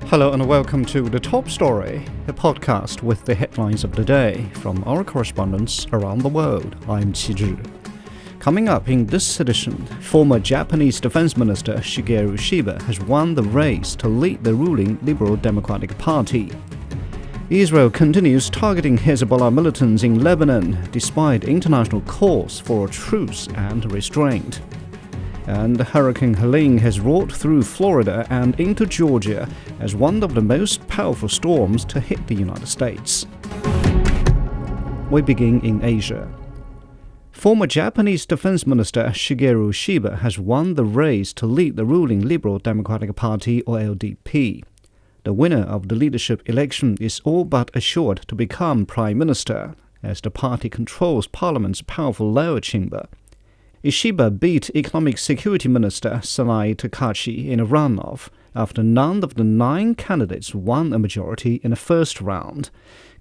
Hello and welcome to The Top Story, a podcast with the headlines of the day from our correspondents around the world. I'm Shigeru. Coming up in this edition, former Japanese Defense Minister Shigeru Ishiba has won the race to lead the ruling Liberal Democratic Party. Israel continues targeting Hezbollah militants in Lebanon despite international calls for a truce and restraint. And Hurricane Helene has rolled through Florida and into Georgia as one of the most powerful storms to hit the United States. We begin in Asia. Former Japanese Defense Minister Shigeru Ishiba has won the race to lead the ruling Liberal Democratic Party, or LDP. The winner of the leadership election is all but assured to become Prime Minister, as the party controls Parliament's powerful lower chamber. Ishiba beat Economic Security Minister Sanai Takachi in a runoff after none of the 9 candidates won a majority in the first round.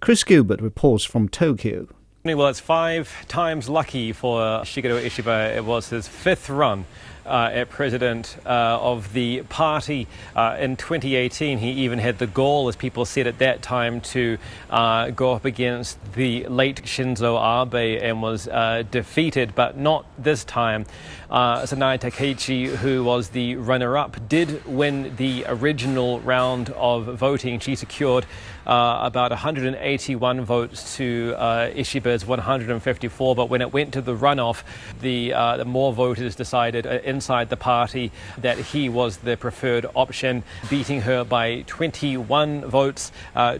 Chris Gilbert reports from Tokyo. Well, it's 5 times lucky for Shigeru Ishiba. It was his 5th run at president of the party. In 2018, he even had the gall, as people said at that time, to go up against the late Shinzo Abe and was defeated, but not this time. Sanai Takachi, who was the runner-up, did win the original round of voting. She secured about 181 votes to Ishiba's 154, but when it went to the runoff, the more voters decided inside the party that he was the preferred option, beating her by 21 votes,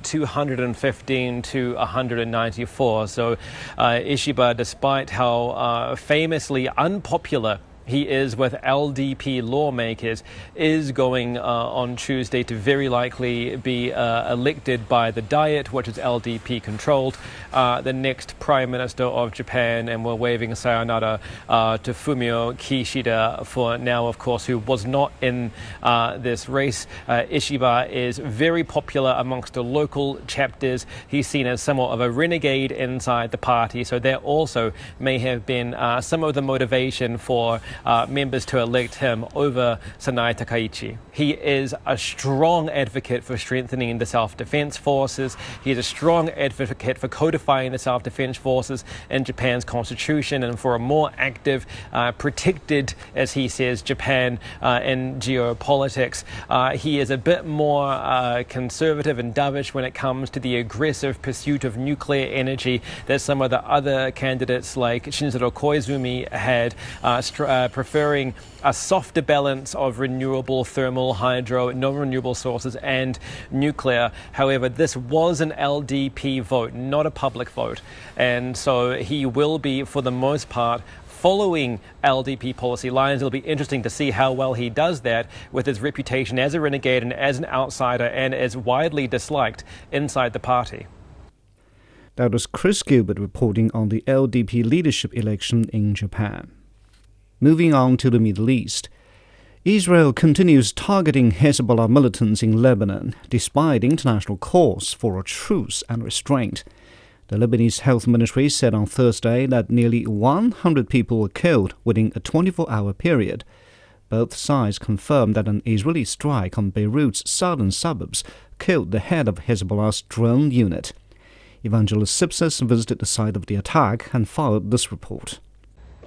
215 to 194. So Ishiba, despite how famously unpopular he is with LDP lawmakers, is going on Tuesday to very likely be elected by the Diet, which is LDP controlled, the next Prime Minister of Japan, and we're waving sayonara to Fumio Kishida for now, of course, who was not in this race. Ishiba is very popular amongst the local chapters. He's seen as somewhat of a renegade inside the party, so that also may have been some of the motivation for members to elect him over Sanai Takaichi. He is a strong advocate for strengthening the self-defense forces. He is a strong advocate for codifying the self-defense forces in Japan's constitution and for a more active, protected, as he says, Japan in geopolitics. He is a bit more conservative and dovish when it comes to the aggressive pursuit of nuclear energy that some of the other candidates like Shinzaro Koizumi had, preferring a softer balance of renewable, thermal, hydro, non-renewable sources and nuclear. However, this was an LDP vote, not a public vote. And so he will be, for the most part, following LDP policy lines. It'll be interesting to see how well he does that with his reputation as a renegade and as an outsider and as widely disliked inside the party. That was Chris Gilbert reporting on the LDP leadership election in Japan. Moving on to the Middle East. Israel continues targeting Hezbollah militants in Lebanon, despite international calls for a truce and restraint. The Lebanese Health Ministry said on Thursday that nearly 100 people were killed within a 24-hour period. Both sides confirmed that an Israeli strike on Beirut's southern suburbs killed the head of Hezbollah's drone unit. Evangelist Sipsas visited the site of the attack and followed this report.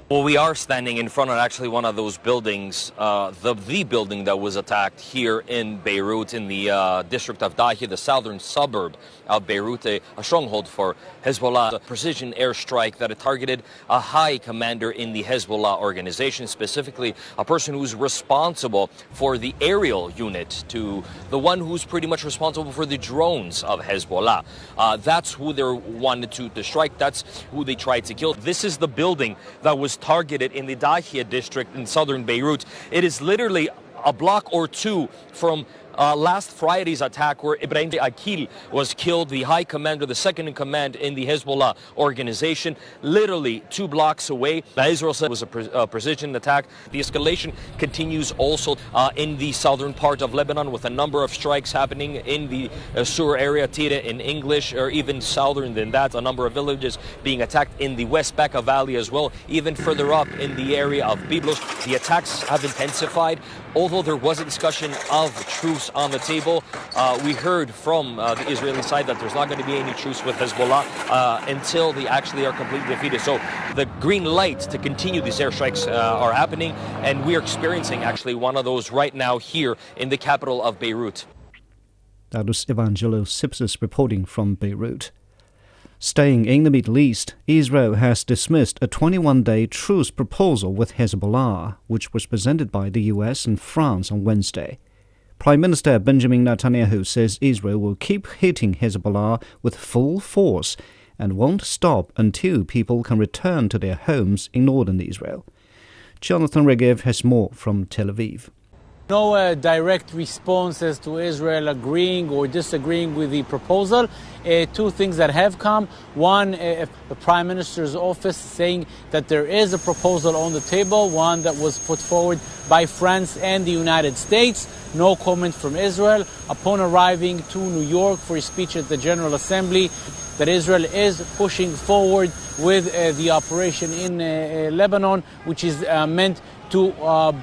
Well, we are standing in front of actually one of those buildings, the building that was attacked here in Beirut, in the district of Dahiya, the southern suburb of Beirut, a stronghold for Hezbollah. A precision airstrike that had targeted a high commander in the Hezbollah organization, specifically a person who's responsible for the aerial unit, to the one who's pretty much responsible for the drones of Hezbollah. That's who they wanted to strike. That's who they tried to kill. This is the building that was targeted in the Dahiya district in southern Beirut. It is literally a block or two from last Friday's attack where Ibrahim Akil was killed, the high commander, the second in command in the Hezbollah organization, literally 2 blocks away. Israel said it was a precision attack. The escalation continues also in the southern part of Lebanon, with a number of strikes happening in the Sur area, Tira in English, or even southern than that. A number of villages being attacked in the West Bekaa Valley as well, even further up in the area of Byblos. The attacks have intensified, although there was a discussion of truce truce on the table. We heard from the Israeli side that there's not going to be any truce with Hezbollah until they actually are completely defeated. So the green lights to continue these airstrikes are happening, and we are experiencing actually one of those right now here in the capital of Beirut. That was Evangelo Sipsis reporting from Beirut. Staying in the Middle East, Israel has dismissed a 21-day truce proposal with Hezbollah, which was presented by the US and France on Wednesday. Prime Minister Benjamin Netanyahu says Israel will keep hitting Hezbollah with full force and won't stop until people can return to their homes in northern Israel. Jonathan Regev has more from Tel Aviv. No direct responses to Israel agreeing or disagreeing with the proposal. Two things that have come. One, the Prime Minister's office saying that there is a proposal on the table, one that was put forward by France and the United States. No comment from Israel. Upon arriving to New York for a speech at the General Assembly, that Israel is pushing forward with the operation in Lebanon, which is meant to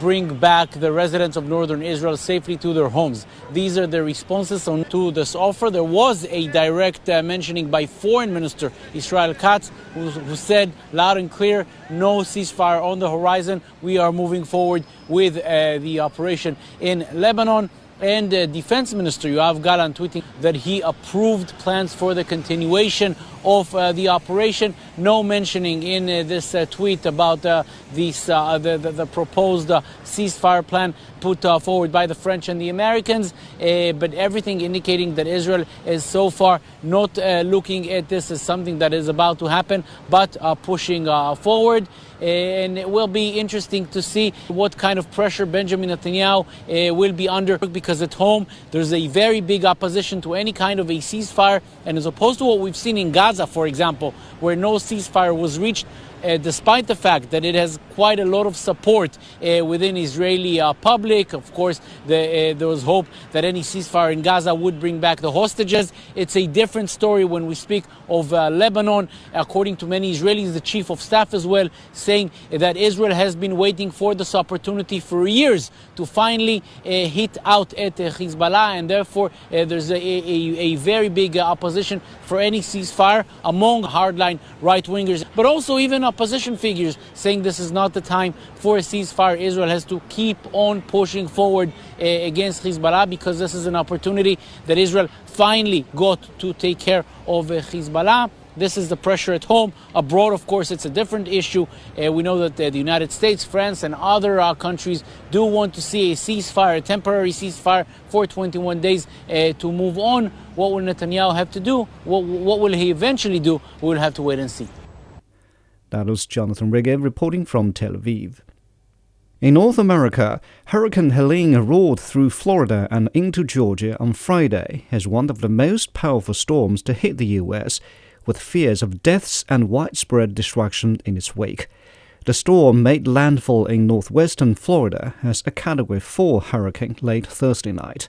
bring back the residents of northern Israel safely to their homes. These are the responses to this offer. There was a direct mentioning by Foreign Minister Israel Katz, who said loud and clear, no ceasefire on the horizon. We are moving forward with the operation in Lebanon. And Defense Minister Yoav Gallant tweeting that he approved plans for the continuation of the operation. No mentioning in this tweet about the proposed ceasefire plan put forward by the French and the Americans, but everything indicating that Israel is so far not looking at this as something that is about to happen, but pushing forward. And it will be interesting to see what kind of pressure Benjamin Netanyahu will be under, because at home there's a very big opposition to any kind of a ceasefire. And as opposed to what we've seen in Gaza, for example, where no ceasefire was reached, despite the fact that it has quite a lot of support within Israeli public. Of course, there was hope that any ceasefire in Gaza would bring back the hostages. It's a different story when we speak of Lebanon. According to many Israelis, the chief of staff as well, saying that Israel has been waiting for this opportunity for years to finally hit out at Hezbollah, and therefore there's a very big opposition for any ceasefire among hardline right-wingers, but also even opposition figures saying this is not the time for a ceasefire. Israel has to keep on pushing forward against Hezbollah, because this is an opportunity that Israel finally got to take care of Hezbollah. This is the pressure at home. Abroad, of course, it's a different issue. We know that the United States, France, and other countries do want to see a ceasefire, a temporary ceasefire for 21 days to move on. What will Netanyahu have to do? What will he eventually do? We'll have to wait and see. That was Jonathan Regev reporting from Tel Aviv. In North America, Hurricane Helene roared through Florida and into Georgia on Friday as one of the most powerful storms to hit the U.S., with fears of deaths and widespread destruction in its wake. The storm made landfall in northwestern Florida as a Category 4 hurricane late Thursday night.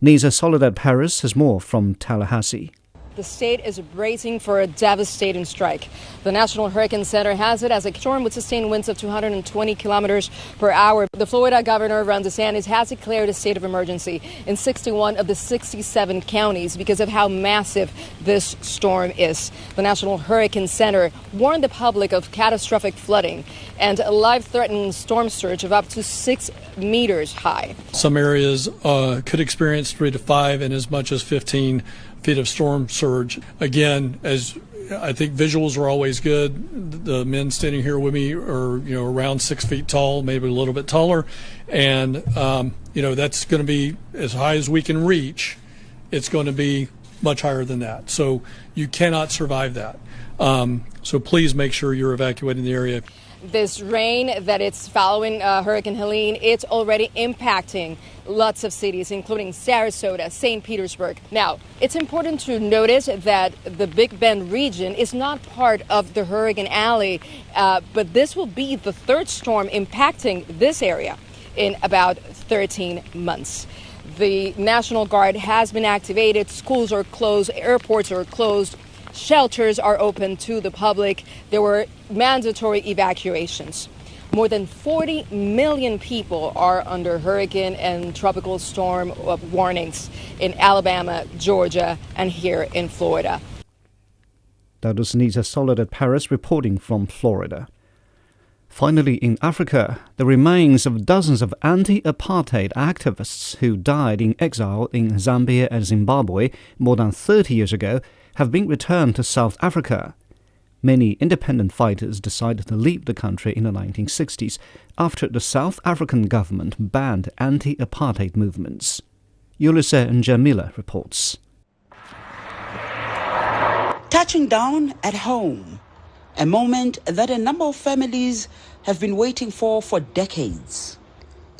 Nisa Soledad Paris has more from Tallahassee. The state is bracing for a devastating strike. The National Hurricane Center has it as a storm with sustained winds of 220 kilometers per hour. The Florida Governor, Ron DeSantis, has declared a state of emergency in 61 of the 67 counties because of how massive this storm is. The National Hurricane Center warned the public of catastrophic flooding and a life-threatening storm surge of up to 6 meters high. Some areas could experience 3 to 5 and as much as 15 feet of storm surge. Again, as I think visuals are always good. The men standing here with me are, around 6 feet tall, maybe a little bit taller. And, that's going to be as high as we can reach. It's going to be much higher than that. So you cannot survive that. So please make sure you're evacuating the area. This rain that it's following Hurricane Helene, it's already impacting lots of cities, including Sarasota, St. Petersburg. Now, it's important to notice that the Big Bend region is not part of the Hurricane Alley, but this will be the third storm impacting this area in about 13 months. The National Guard has been activated. Schools are closed. Airports are closed. Shelters are open to the public. There were mandatory evacuations. More than 40 million people are under hurricane and tropical storm warnings in Alabama, Georgia, and here in Florida. That was Nita Solid at Paris reporting from Florida. Finally, in Africa, the remains of dozens of anti-apartheid activists who died in exile in Zambia and Zimbabwe more than 30 years ago have been returned to South Africa. Many independent fighters decided to leave the country in the 1960s after the South African government banned anti-apartheid movements. Yulisa Njamila reports. Touching down at home, a moment that a number of families have been waiting for decades.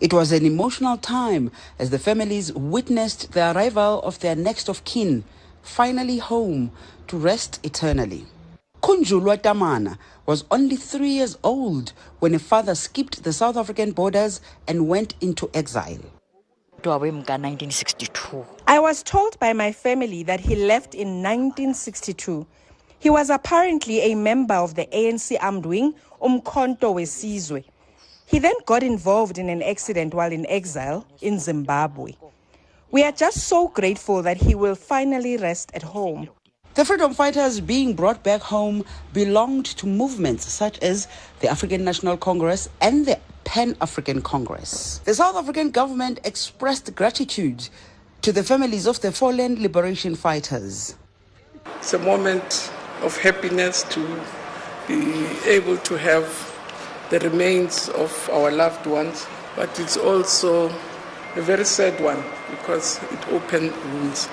It was an emotional time as the families witnessed the arrival of their next of kin, finally home to rest eternally. Kunjulwa Tamana was only 3 years old when her father skipped the South African borders and went into exile. 1962. I was told by my family that he left in 1962. He was apparently a member of the ANC armed wing, Umkhonto Wesizwe. He then got involved in an accident while in exile in Zimbabwe. We are just so grateful that he will finally rest at home. The freedom fighters being brought back home belonged to movements such as the African National Congress and the Pan-African Congress. The South African government expressed gratitude to the families of the fallen liberation fighters. It's a moment of happiness to be able to have the remains of our loved ones, but it's also a very sad one because it opened wounds.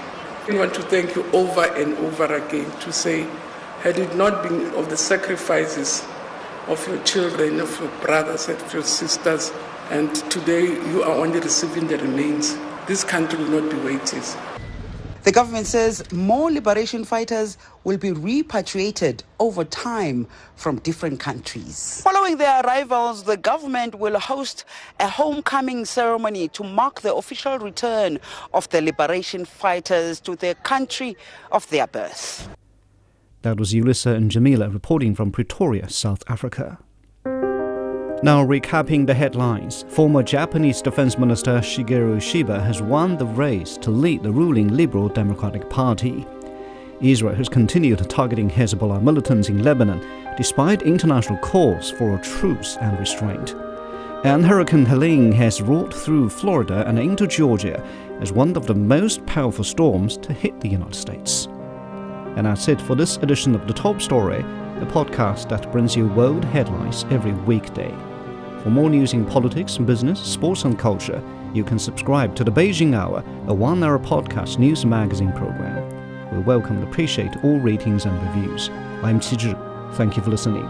We want to thank you over and over again to say, had it not been of the sacrifices of your children, of your brothers, of your sisters, and today you are only receiving the remains, this country will not be where it is. The government says more liberation fighters will be repatriated over time from different countries. Following their arrivals, the government will host a homecoming ceremony to mark the official return of the liberation fighters to their country of their birth. That was Yulisa Njamila reporting from Pretoria, South Africa. Now recapping the headlines, former Japanese Defense Minister Shigeru Ishiba has won the race to lead the ruling Liberal Democratic Party. Israel has continued targeting Hezbollah militants in Lebanon despite international calls for a truce and restraint. And Hurricane Helene has rolled through Florida and into Georgia as one of the most powerful storms to hit the United States. And that's it for this edition of The Top Story, the podcast that brings you world headlines every weekday. For more news in politics, business, sports and culture, you can subscribe to the Beijing Hour, a one-hour podcast news magazine program. We welcome and appreciate all ratings and reviews. I'm Shigeru. Thank you for listening.